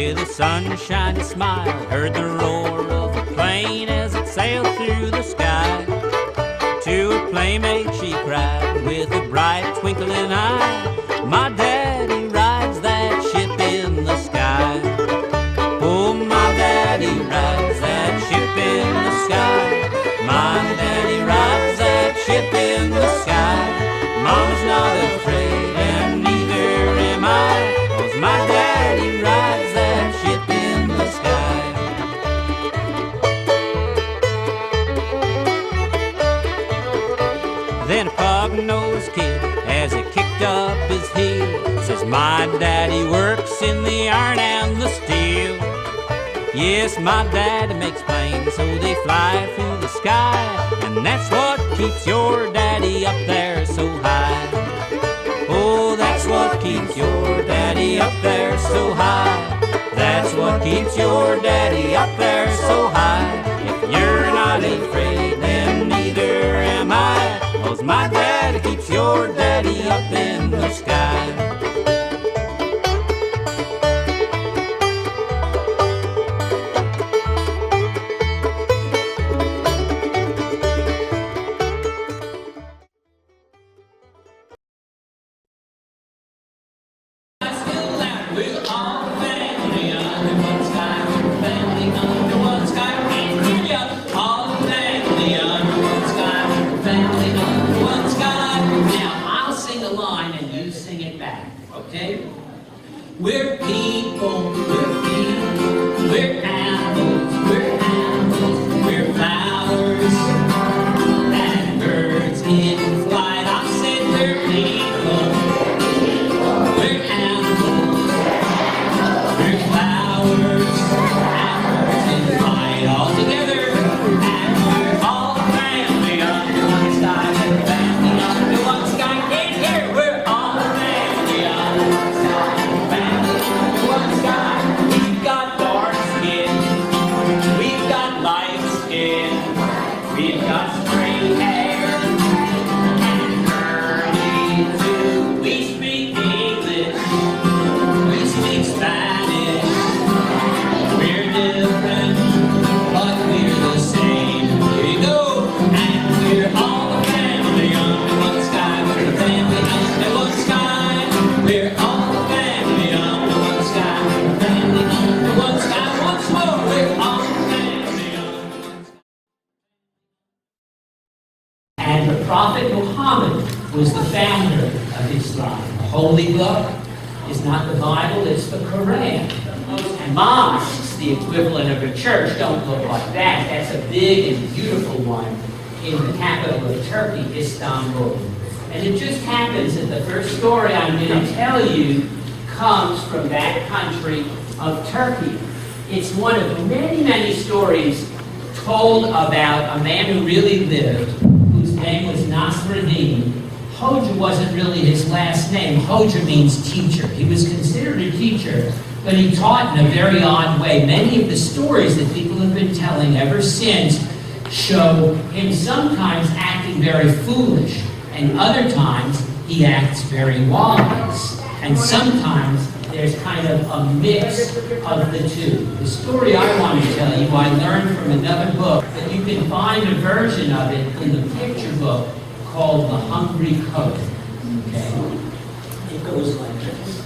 with a sunshiny smile, heard the roar of a plane as it sailed through the sky. To a playmate she cried with a bright twinkling eye, my daddy rides that ship in the sky. Oh, my daddy rides that ship in the sky. My daddy rides that ship in the sky. Mama's not afraid and neither am I, 'cause my daddy rides that ship in the sky. Then a pug-nosed kid, as he kicked up his heel, says, my daddy works in the iron and the steel. Yes, my daddy makes planes so they fly through the sky, and that's what keeps your daddy up there so high. Oh, that's what keeps your daddy up there so high. That's what keeps your daddy up there so high. If you're not afraid, then neither am I, 'cause my daddy keeps your daddy up in the sky. We're people, we're animals, we're flowers and birds in flight. I said we're people, we're animals, we're flowers and birds in flight. All together, and we're all family under one sky. We're family under one sky. In here, we're all family under one sky. We've got dark skin, we've got light skin, we've got straight hair and curly too. We speak English, we speak Spanish. We're different, but we're the same. Here you go, and we're all a family under one sky. We're a family under one sky. We're all a family under one sky. Family under one sky. Once more, we're all family under one sky. And the Prophet Muhammad was the founder of Islam. The Holy Book is not the Bible, it's the Quran. And mosques, the equivalent of a church, don't look like that. That's a big and beautiful one in the capital of Turkey, Istanbul. And it just happens that the first story I'm going to tell you comes from that country of Turkey. It's one of many, many stories told about a man who really lived, whose name was Nasruddin. Hoja wasn't really his last name. Hoja means teacher. He was considered a teacher, but he taught in a very odd way. Many of the stories that people have been telling ever since show him sometimes acting very foolish, and other times he acts very wise. And sometimes there's kind of a mix of the two. The story I want to tell you, I learned from another book, that you can find a version of it in the picture book called The Hungry Coat. Okay? It goes like this.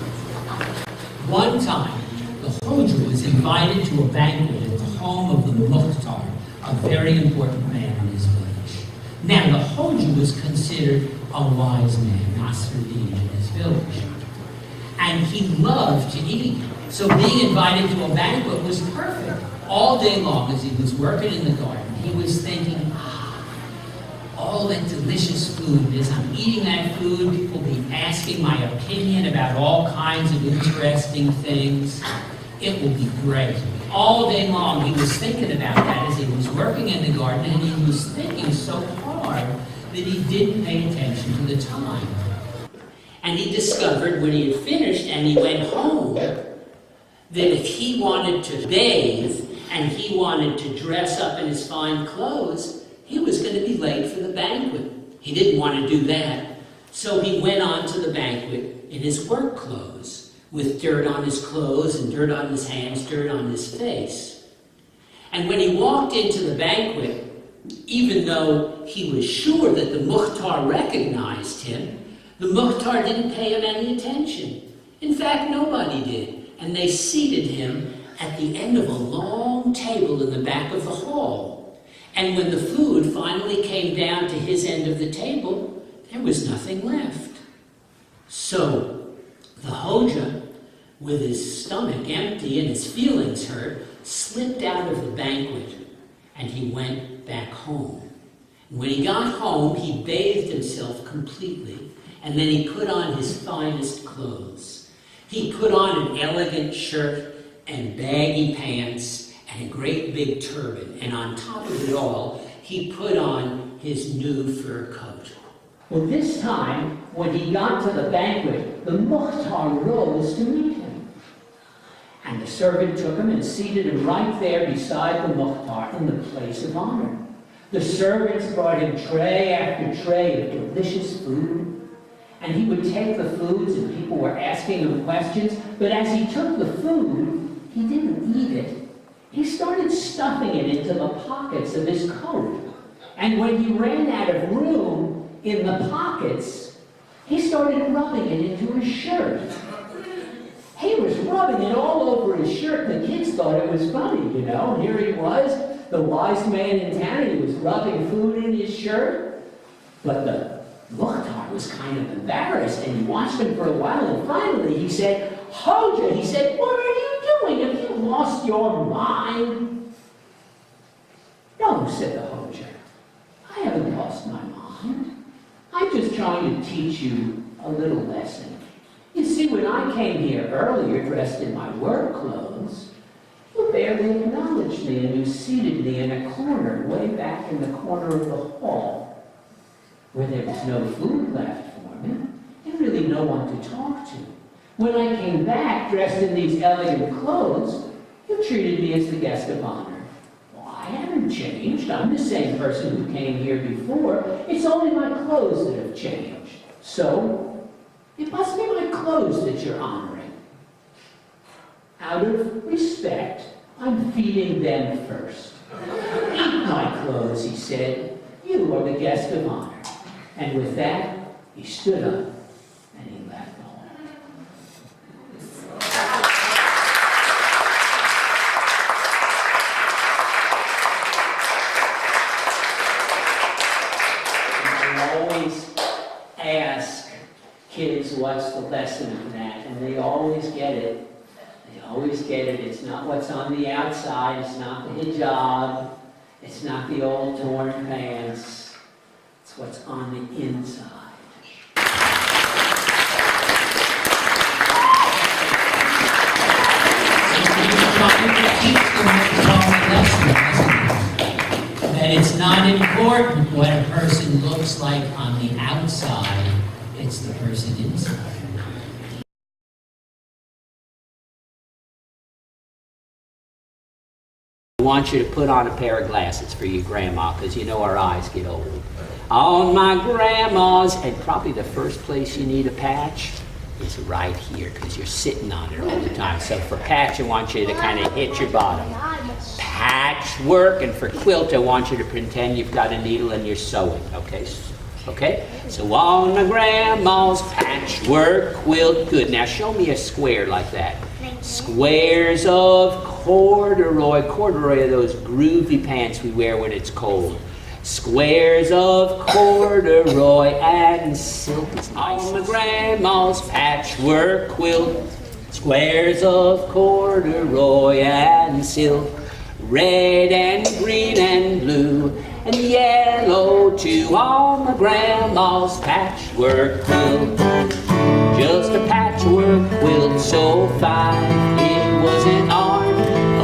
One time, the Hoja was invited to a banquet at the home of the Mukhtar, a very important man in his village. Now, the Hoja was considered a wise man, Nasruddin, in his village. And he loved to eat. So being invited to a banquet was perfect. All day long, as he was working in the garden, he was thinking, all that delicious food. As I'm eating that food, people will be asking my opinion about all kinds of interesting things. It will be great. All day long, he was thinking about that as he was working in the garden, and he was thinking so hard that he didn't pay attention to the time. And he discovered when he had finished and he went home that if he wanted to bathe and he wanted to dress up in his fine clothes, he was going to be late for the banquet. He didn't want to do that. So he went on to the banquet in his work clothes, with dirt on his clothes and dirt on his hands, dirt on his face. And when he walked into the banquet, even though he was sure that the Mukhtar recognized him, the Mukhtar didn't pay him any attention. In fact, nobody did. And they seated him at the end of a long table in the back of the hall. And when the food finally came down to his end of the table, there was nothing left. So the Hoja, with his stomach empty and his feelings hurt, slipped out of the banquet and he went back home. And when he got home, he bathed himself completely and then he put on his finest clothes. He put on an elegant shirt and baggy pants and a great big turban, and on top of it all, he put on his new fur coat. Well, this time, when he got to the banquet, the Mukhtar rose to meet him. And the servant took him and seated him right there beside the Mukhtar in the place of honor. The servants brought him tray after tray of delicious food, and he would take the foods and people were asking him questions, but as he took the food, he didn't eat it. He started stuffing it into the pockets of his coat. And when he ran out of room in the pockets, he started rubbing it into his shirt. He was rubbing it all over his shirt. The kids thought it was funny, you know. Here he was, the wise man in town, and he was rubbing food in his shirt. But the Mukhtar was kind of embarrassed, and he watched him for a while, and finally he said, Hoja, he said, what are you doing? Have you lost your mind? No, said the Hoja. I haven't lost my mind. I'm just trying to teach you a little lesson. You see, when I came here earlier dressed in my work clothes, you barely acknowledged me and you seated me in a corner way back in the corner of the hall where there was no food left for me and really no one to talk to. When I came back dressed in these elegant clothes, you treated me as the guest of honor. Well, I haven't changed. I'm the same person who came here before. It's only my clothes that have changed. So, it must be my clothes that you're honoring. Out of respect, I'm feeding them first. Eat my clothes, he said. You are the guest of honor. And with that, he stood up and he left the hall. Ask kids what's the lesson of that, and they always get it. They always get it. It's not what's on the outside. It's not the hijab. It's not the old torn pants. It's what's on the inside. That it's not important what a person looks like on the outside, it's the person inside. I want you to put on a pair of glasses for your grandma, because you know our eyes get old. On my grandma's, and probably the first place you need a patch is right here, because you're sitting on it all the time. So for patch, I want you to kind of hit your bottom. Patchwork, and for quilt, I want you to pretend you've got a needle and you're sewing, okay? Okay? So on my grandma's patchwork quilt, good. Now show me a square like that. Squares of corduroy. Corduroy are those groovy pants we wear when it's cold. Squares of corduroy and silk is nice. On my grandma's patchwork quilt. Squares of corduroy and silk. Red and green and blue and yellow too on my grandma's patchwork quilt. Just a patchwork quilt so fine, it was an art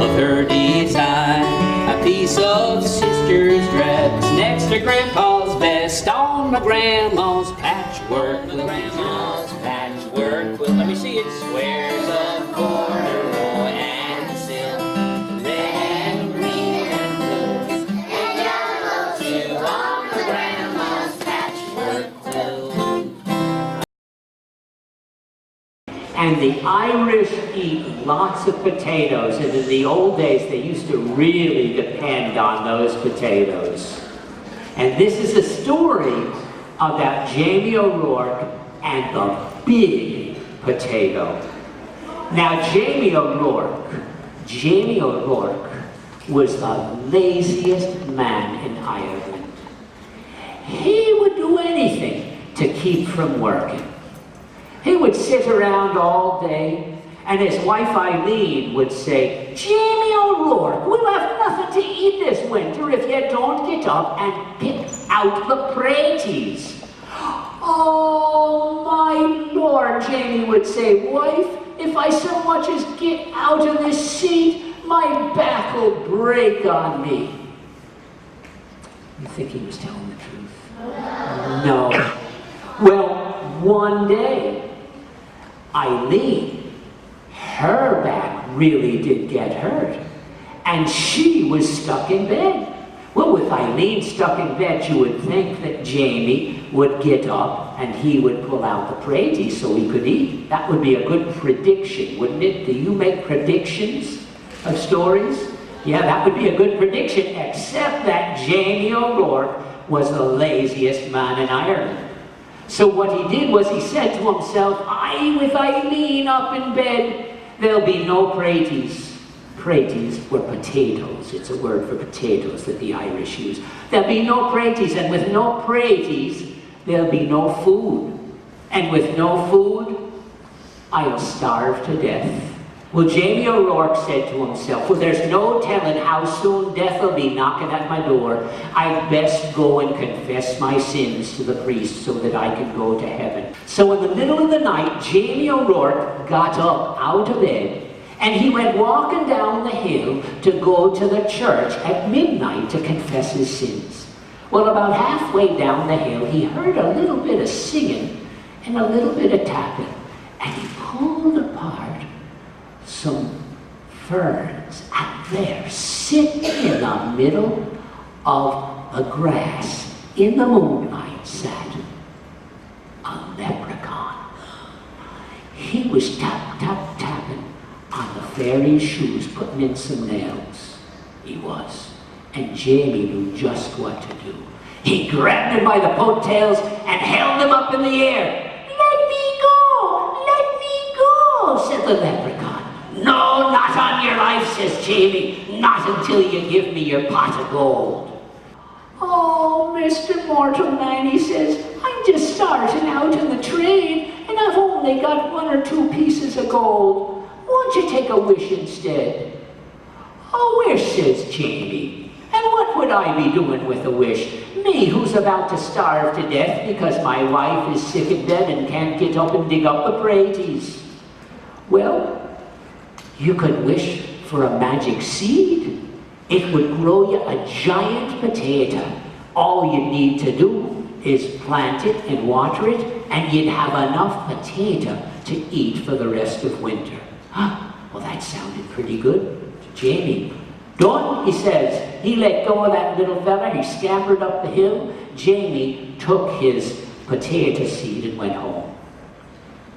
of her design. A piece of sister's dress next to grandpa's vest on my grandma's patchwork quilt. Grandma's patchwork quilt. Let me see it. Squares of corduroy and silk. And the Irish eat lots of potatoes, and in the old days they used to really depend on those potatoes. And this is a story about Jamie O'Rourke and the big potato. Now Jamie O'Rourke was the laziest man in Ireland. He would do anything to keep from working. He would sit around all day, and his wife Eileen would say, "Jamie O'Rourke, we'll have nothing to eat this winter if you don't get up and pick out the praties." "Oh, my Lord," Jamie would say, "wife, if I so much as get out of this seat, my back will break on me." You think he was telling the truth? No. Well, one day, Eileen, her back really did get hurt, and she was stuck in bed. Well, with Eileen stuck in bed, you would think that Jamie would get up and he would pull out the praties so he could eat. That would be a good prediction, wouldn't it? Do you make predictions of stories? Yeah, that would be a good prediction, except that Jamie O'Rourke was the laziest man in Ireland. So what he did was he said to himself, with Eileen up in bed, there'll be no praties." Praties were potatoes. It's a word for potatoes that the Irish use. There'll be no praties, and with no praties, there'll be no food. And with no food, I'll starve to death. Well, Jamie O'Rourke said to himself, well, there's no telling how soon death will be knocking at my door. I'd best go and confess my sins to the priest so that I can go to heaven. So in the middle of the night, Jamie O'Rourke got up out of bed, and he went walking down the hill to go to the church at midnight to confess his sins. Well, about halfway down the hill, he heard a little bit of singing and a little bit of tapping, and he pulled apart some ferns, and there, sitting in the middle of the grass, in the moonlight, sat a leprechaun. He was tapping on the fairy's shoes, putting in some nails. He was. And Jamie knew just what to do. He grabbed him by the coattails and held him up in the air. "Let me go, said the leprechaun. "No, not on your life," says Jamie. "Not until you give me your pot of gold." "Oh, Mr. Mortal Man," he says, "I'm just starting out in the trade, and I've only got 1 or 2 pieces of gold. Won't you take a wish instead?" "A wish," says Jamie. "And what would I be doing with a wish? Me, who's about to starve to death because my wife is sick in bed and can't get up and dig up the praties." "Well, you could wish for a magic seed. It would grow you a giant potato. All you need to do is plant it and water it, and you'd have enough potato to eat for the rest of winter." Well, that sounded pretty good to Jamie. "Done," he says. He let go of that little fella. He scampered up the hill. Jamie took his potato seed and went home.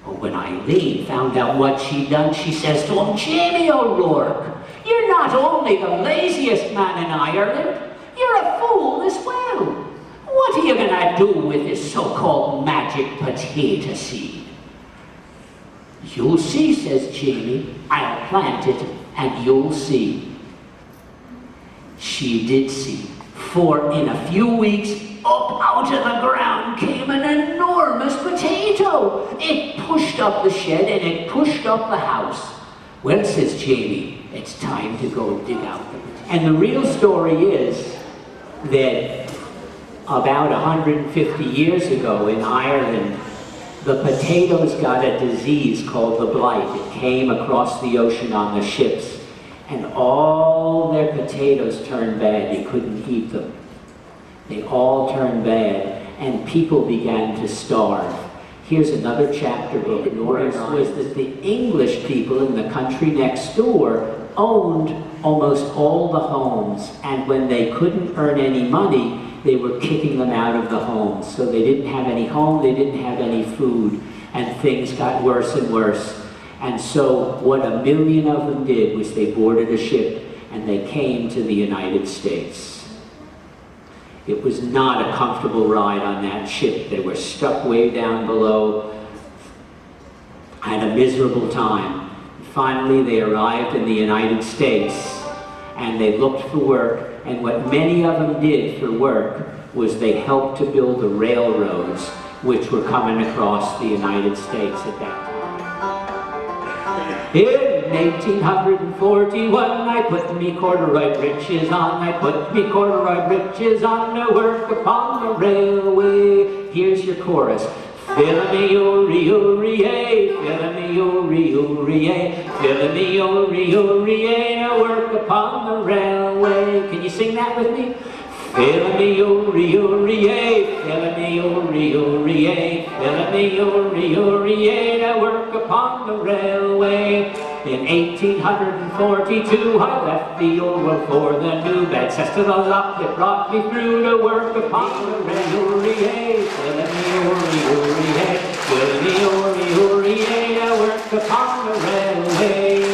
But when Eileen found out what she'd done, she says to him, "Jamie O'Rourke, you're not only the laziest man in Ireland, you're a fool as well. What are you going to do with this so-called magic potato seed?" "You'll see," says Jamie. "I'll plant it, and you'll see." She did see, for in a few weeks, up out of the ground came an enormous potato. It pushed up the shed and it pushed up the house. "Well," says Jamie, "it's time to go dig out the potato." And the real story is that about 150 years ago in Ireland, the potatoes got a disease called the blight. It came across the ocean on the ships, and all their potatoes turned bad. You couldn't eat them. They all turned bad, and people began to starve. Here's another chapter book. Norris was that the English people in the country next door owned almost all the homes, and when they couldn't earn any money, they were kicking them out of the homes. So they didn't have any home, they didn't have any food, and things got worse and worse. And so what 1 million of them did was they boarded a ship and they came to the United States. It was not a comfortable ride on that ship. They were stuck way down below, had a miserable time. Finally, they arrived in the United States and they looked for work, and what many of them did for work was they helped to build the railroads which were coming across the United States at that time. In 1841, I put me corduroy breeches on, I put me corduroy breeches on to work upon the railway. Here's your chorus. Fill-a-me-o-re-o-re-ay, fill-a-me-o-re-o-re-ay, fill-a-me-o-re-o-re-ay, to work upon the railway. Can you sing that with me? Fill-a-me-o-re-o-re-ay, fill-a-me-o-re-o-re-ay, fill-a-me-o-re-o-re-ay, to work upon the railway. In 1842, I left the old world for the new. Bad cess to the lock that brought me through to work upon the railway. Fill-a-me-o-re-o-re-ay, fill-a-me-o-re-o-re-ay, to work upon the railway.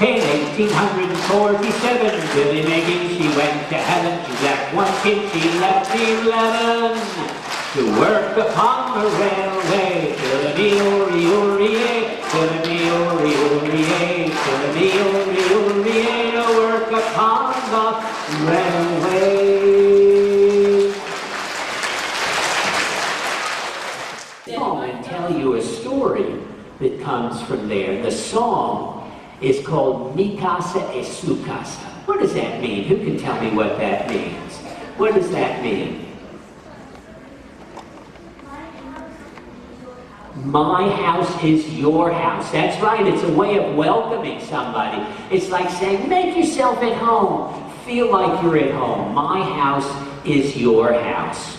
In 1847, Billy Maggie, she went to heaven. She left 1 kid, she left 11 to work upon the railway. Fill-a-me-o-re-o-re-ay, fill-a-me-o-re-o-re-ay, fill-a-me-o-re-o-re-ay, to work upon the railway. I'm going to tell you a story that comes from there. The song is called Mi Casa es Su Casa. What does that mean? Who can tell me what that means? What does that mean? My house is your house. That's right, it's a way of welcoming somebody. It's like saying, make yourself at home. Feel like you're at home. My house is your house.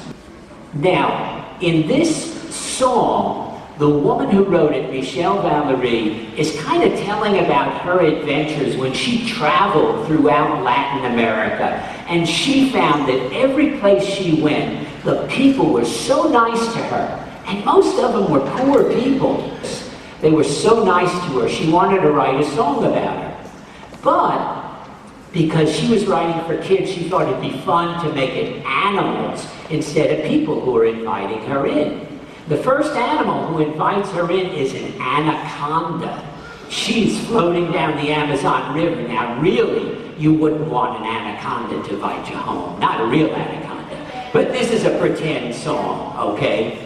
Now, in this song, the woman who wrote it, Michele Valeri, is kind of telling about her adventures when she traveled throughout Latin America. And she found that every place she went, the people were so nice to her. And most of them were poor people. They were so nice to her, she wanted to write a song about her. But because she was writing for kids, she thought it'd be fun to make it animals instead of people who were inviting her in. The first animal who invites her in is an anaconda. She's floating down the Amazon River. Now, really, you wouldn't want an anaconda to invite you home. Not a real anaconda. But this is a pretend song, okay?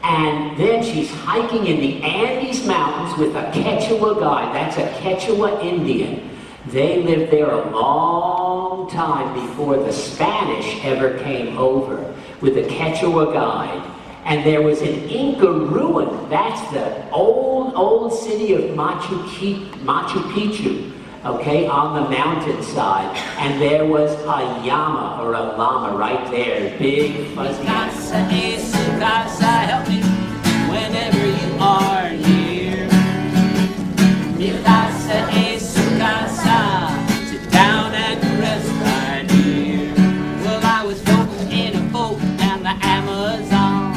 And then she's hiking in the Andes Mountains with a Quechua guide. That's a Quechua Indian. They lived there a long time before the Spanish ever came over with a Quechua guide. And there was an Inca ruin. That's the old city of Machu Picchu, okay, on the mountainside. And there was a llama or a llama right there, big fuzzy. Casa es su casa, help me whenever you are near. Mi casa es su casa, sit down and rest right here. Well, I was floating in a boat down the Amazon,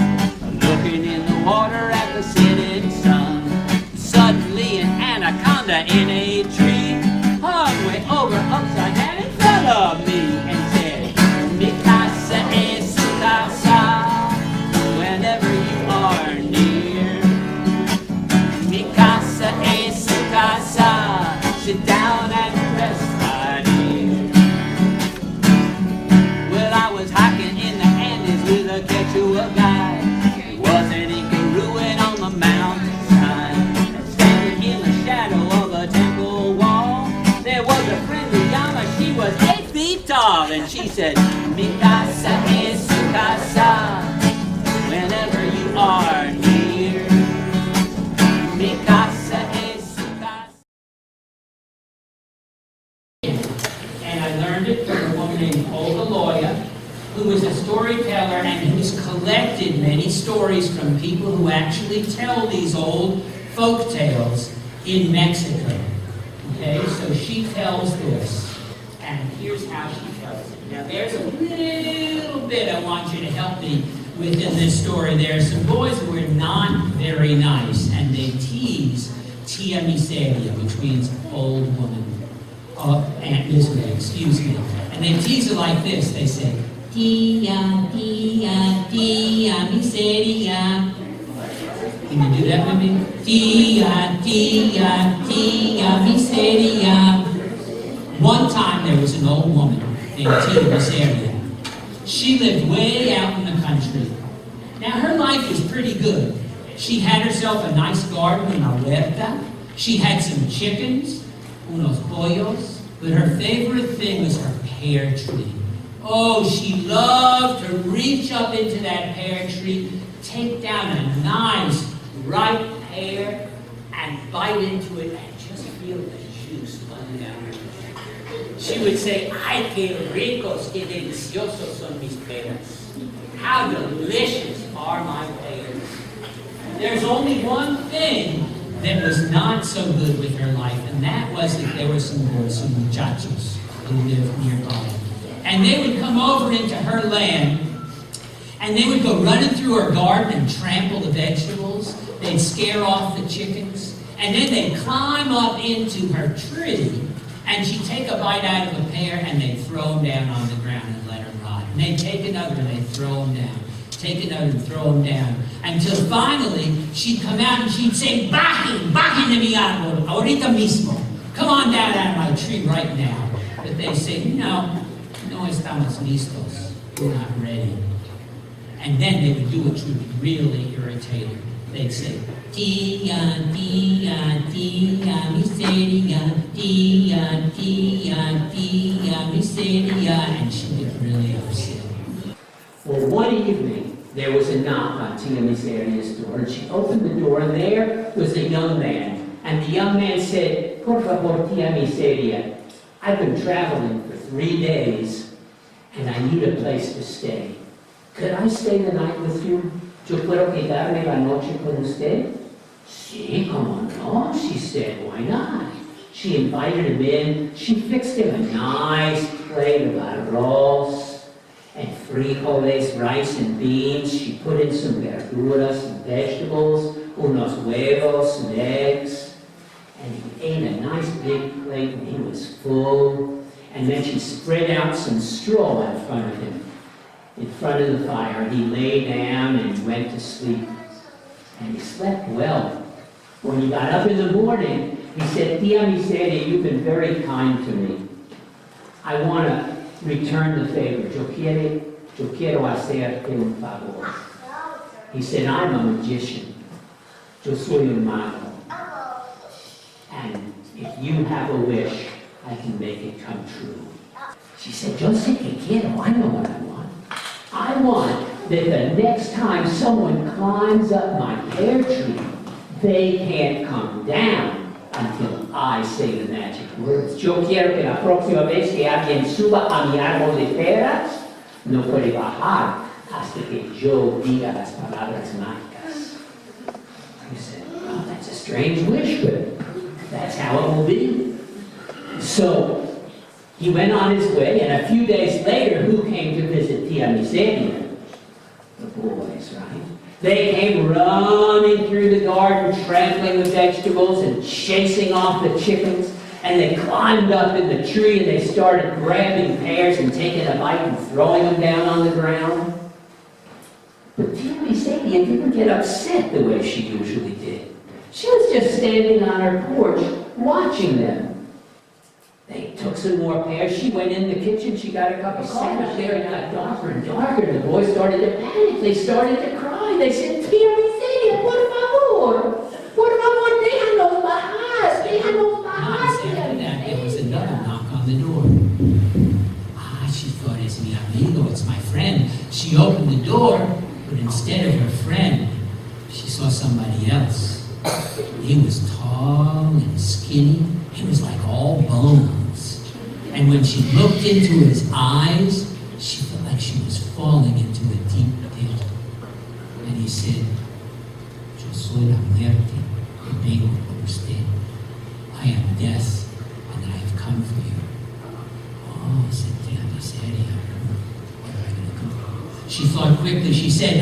looking in the water at the setting sun. Suddenly an anaconda in a tree hung way over upside down in front of me and said, Mi casa es su casa, whenever you are near. Mi casa es su casa, sit down and rest right here. Well, I was hiking in the Andes with a Quechua guide. It was an Inca ruin on the mountainside. Standing in the shadow of a temple wall, there was a friendly llama. She was 8 feet tall, and she said, Mi casa es su casa, whenever you are near. Mi casa es su casa. And I learned it from a woman named Lorre Wyatt, who was a storyteller and who's collected many stories from people who actually tell these old folk tales in Mexico. Okay, so she tells this, and here's how she tells it. Now there's a little bit I want you to help me with in this story. There are some boys who are not very nice, and they tease Tia Miseria, which means old woman. Aunt Miseria, excuse me. And they tease her like this. They say, Tia, Tia, Tia Miseria. Can you do that with me? Tia, Tia, Tia Miseria. One time there was an old woman named Tia Miseria. She lived way out in the country. Now her life was pretty good. She had herself a nice garden, una huerta. She had some chickens, unos pollos. But her favorite thing was her pear tree. Oh, she loved to reach up into that pear tree, take down a nice ripe pear, and bite into it and just feel the juice running down her neck. She would say, ay, que ricos, que deliciosos son mis peras. How delicious are my pears. There's only one thing that was not so good with her life, and that was that there were some muchachos who lived nearby. And they would come over into her land, and they would go running through her garden and trample the vegetables. They'd scare off the chickens, and then they'd climb up into her tree, and she'd take a bite out of a pear, and they'd throw them down on the ground and let her rot. And they'd take another, and they'd throw them down. Take another and throw them down. Until finally, she'd come out and she'd say, Bajen, bajen de mi árbol, ahorita mismo. Come on down out of my tree right now. But they say, no estamos listos. We're not ready. And then they would do what would really irritate her. They'd say, Tia, Tia, Tia, Miseria, Tia, Tia, Tia, Miseria, and she'd get really upset. Well, one evening, there was a knock on Tia Miseria's door, and she opened the door, and there was a young man. And the young man said, Por favor, Tia Miseria, I've been traveling for 3 days, and I need a place to stay. Could I stay the night with you? Yo puedo quedarme la noche con usted? Sí, como no, she said, why not? She invited him in. She fixed him a nice plate of arroz and frijoles, rice and beans. She put in some verduras, some vegetables, unos huevos, some eggs. And he ate a nice big plate and he was full. And then she spread out some straw in front of him, in front of the fire. He lay down and went to sleep. And he slept well. When he got up in the morning, he said, Tia Miseria, you've been very kind to me. I want to return the favor. Yo quiero hacerte un favor. He said, I'm a magician. Yo soy un mago. And if you have a wish, I can make it come true. She said, Yo sé que quiero. I know what I want. I want that the next time someone climbs up my pear tree, they can't come down until I say the magic words. Yo quiero que la próxima vez que alguien suba a mi árbol de peras, no puede bajar hasta que yo diga las palabras mágicas. He said, well, that's a strange wish, but that's how it will be. So he went on his way, and a few days later, who came to visit Tia Miseria? The boys, right? They came running through the garden, trampling the vegetables and chasing off the chickens. And they climbed up in the tree and they started grabbing pears and taking a bite and throwing them down on the ground. But Tia Miseria didn't get upset the way she usually did. She was just standing on her porch watching them. They took some more pears. She went in the kitchen. She got a cup of coffee. There it got darker and darker. The boys started to panic. They started to cry. They said, Tia Miseria, por favor. Por favor, déjanos bajar. Déjanos bajar. There was another knock on the door. She thought, it's mi amigo. It's my friend. She opened the door, but instead of her friend, she saw somebody else. He was tall and skinny. He was like all bones. And when she looked into his eyes, she felt like she was falling into a deep pit. And he said, Yo soy la muerte, y vengo por usted. I am death, and I have come for you. Oh, said Tia Miseria. What am I going to do? She thought quickly. She said,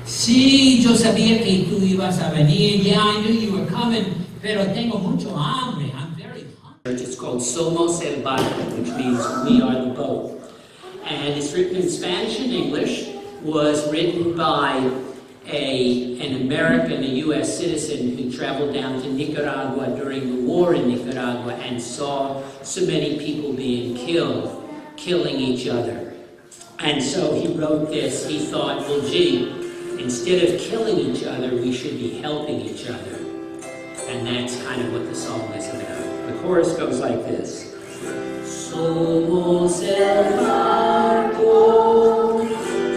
sí, yo sabía que tú ibas a venir. Yeah, I knew you were coming. pero tengo mucho hambre. I'm very hungry. It's called Somos el barco, which means we are the boat. And it's written in Spanish and English, was written by an American, a U.S. citizen who traveled down to Nicaragua during the war in Nicaragua and saw so many people being killed, killing each other. And so he wrote this. He thought, well, gee, instead of killing each other, we should be helping each other. And that's kind of what the song is about. The chorus goes like this. Somos el barco,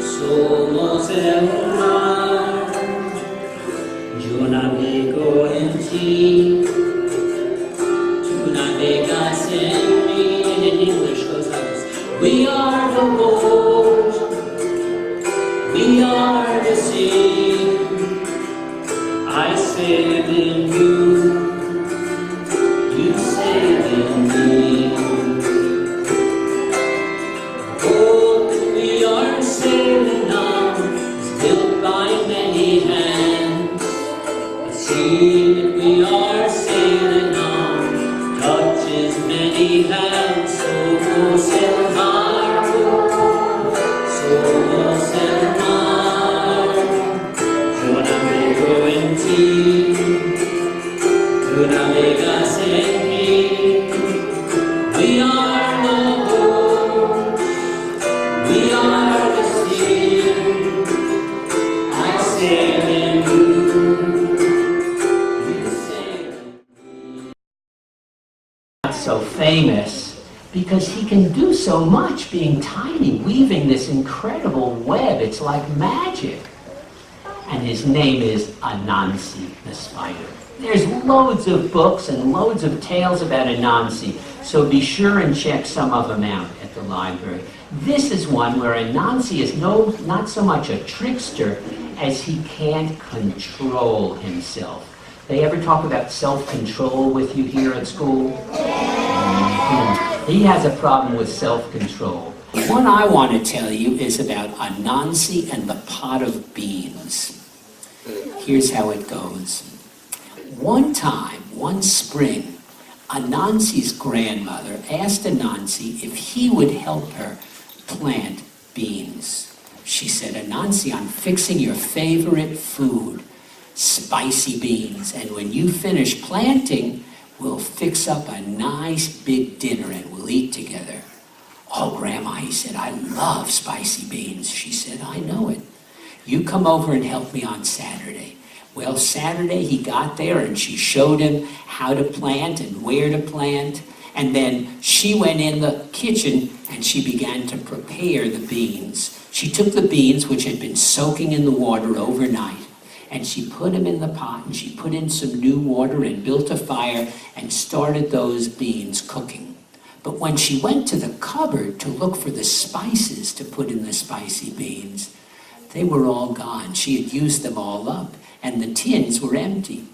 somos el mar, yo navego en ti, tú navegas en mí, and in English goes like this. We are the boat, we are the sea, I sail in you, you sail in me. Sailing on is built by many hands. The sea that we are sailing on touches many hands. Somos el barco, somos el mar. Yo navego en ti, tú navegas en mí. We are the boat, we are so famous because he can do so much being tiny, weaving this incredible web. It's like magic. And his name is Anansi, the spider. There's loads of books and loads of tales about Anansi, so be sure and check some of them out at the library. This is one where Anansi is not so much a trickster as he can't control himself. They ever talk about self-control with you here at school? He has a problem with self-control. One I want to tell you is about Anansi and the pot of beans. Here's how it goes. One time, one spring, Anansi's grandmother asked Anansi if he would help her plant beans. She said, Anansi, I'm fixing your favorite food, spicy beans, and when you finish planting, we'll fix up a nice big dinner and we'll eat together. Oh, Grandma, he said, I love spicy beans. She said, I know it. You come over and help me on Saturday. Well, Saturday he got there and she showed him how to plant and where to plant. And then she went in the kitchen and she began to prepare the beans. She took the beans, which had been soaking in the water overnight, and she put them in the pot and she put in some new water and built a fire and started those beans cooking. But when she went to the cupboard to look for the spices to put in the spicy beans, they were all gone. She had used them all up and the tins were empty.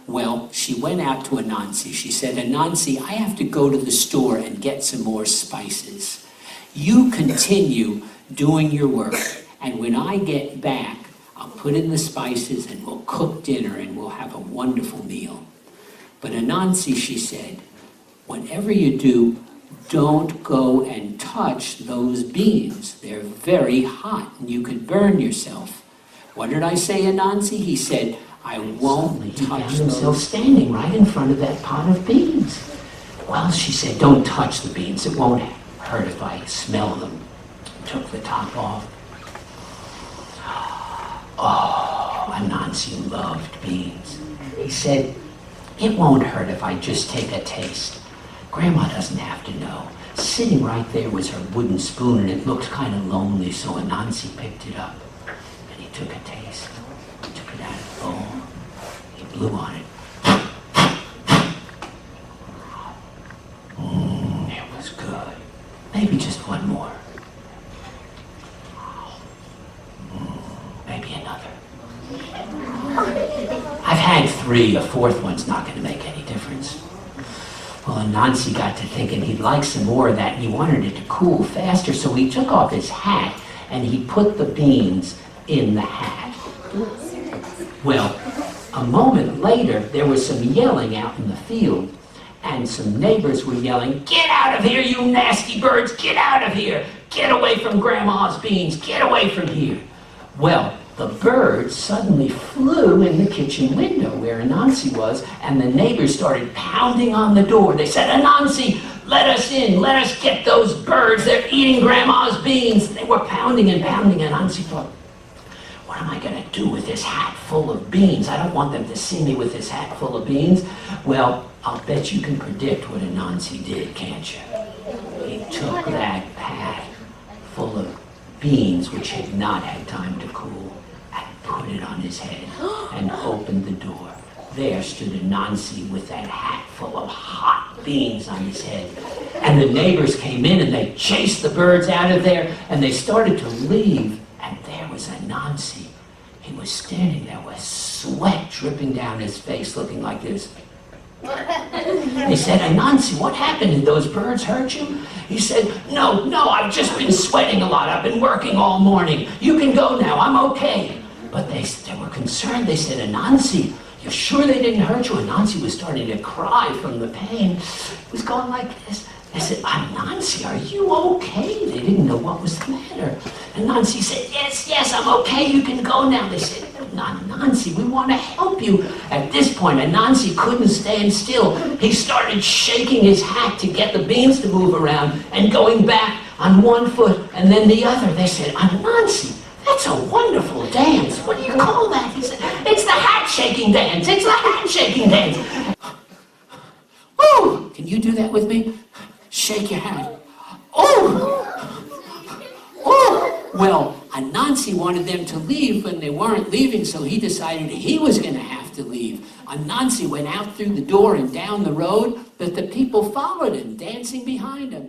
Well, she went out to Anansi. She said, Anansi, I have to go to the store and get some more spices. You continue doing your work, and when I get back, I'll put in the spices and we'll cook dinner and we'll have a wonderful meal. But Anansi, she said, whatever you do, don't go and touch those beans. They're very hot and you could burn yourself. What did I say, Anansi? He said, I won't touch himself standing right in front of that pot of beans. Well, she said, don't touch the beans. It won't hurt if I smell them. Took the top off. Oh, Anansi loved beans. He said, it won't hurt if I just take a taste. Grandma doesn't have to know. Sitting right there was her wooden spoon, and it looked kind of lonely, so Anansi picked it up. And he took a taste. He took it out of the bowl. He blew on it. It was good. Maybe just one more. Maybe another. I've had 3. A 4th one's not going to make any difference. Well, Anansi got to thinking he'd like some more of that, and he wanted it to cool faster, so he took off his hat and he put the beans in the hat. Well, a A moment later, there was some yelling out in the field, and some neighbors were yelling, "Get out of here, you nasty birds! Get out of here! Get away from Grandma's beans! Get away from here!" Well, the birds suddenly flew in the kitchen window where Anansi was, and the neighbors started pounding on the door. They said, "Anansi, let us in! Let us get those birds! They're eating Grandma's beans!" They were pounding and pounding, and Anansi thought, what am I going to do with this hat full of beans? I don't want them to see me with this hat full of beans. Well, I'll bet you can predict what Anansi did, can't you? He took that hat full of beans, which had not had time to cool, and put it on his head and opened the door. There stood Anansi with that hat full of hot beans on his head. And the neighbors came in and they chased the birds out of there and they started to leave. And there was Anansi. He was standing there with sweat dripping down his face, looking like this. They said, "Anansi, what happened? Did those birds hurt you?" He said, No, I've just been sweating a lot. I've been working all morning. You can go now. I'm okay." But they were concerned. They said, "Anansi, you're sure they didn't hurt you?" Anansi was starting to cry from the pain. He was going like this. They said, "Anansi, are you okay?" They didn't know what was the matter. Anansi said, yes, I'm okay. You can go now." They said, "Anansi, we want to help you." At this point, Anansi couldn't stand still. He started shaking his hat to get the beans to move around and going back on one foot and then the other. They said, "Anansi, that's a wonderful dance. What do you call that?" He said, "It's the hat shaking dance. It's the hat shaking dance." "Oh, can you do that with me? Shake your hat." "Oh! Well, Anansi wanted them to leave when they weren't leaving, so he decided he was going to have to leave. Anansi went out through the door and down the road, but the people followed him, dancing behind him.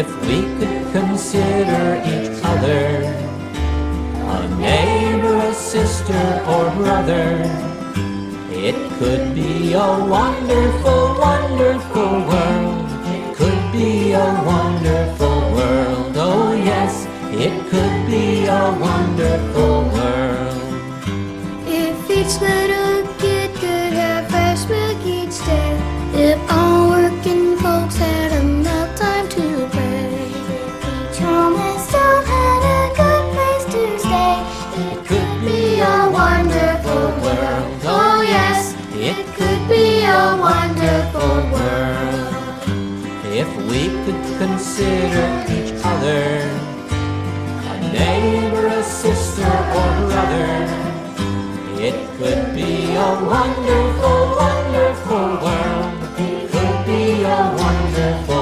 If we could consider each other a neighbor, a sister, or brother, it could be a wonderful, wonderful world. It could be a wonderful world. Oh yes, it could be a wonderful world. If each little kid could have fresh milk each day, if all working folks had enough time to pray, if each homeless soul had a good place to stay, it could be a wonderful world. Oh yes, it could be a wonderful world. If we could consider each other a neighbor, a sister, or brother, it could be a wonderful, wonderful world. It could be a wonderful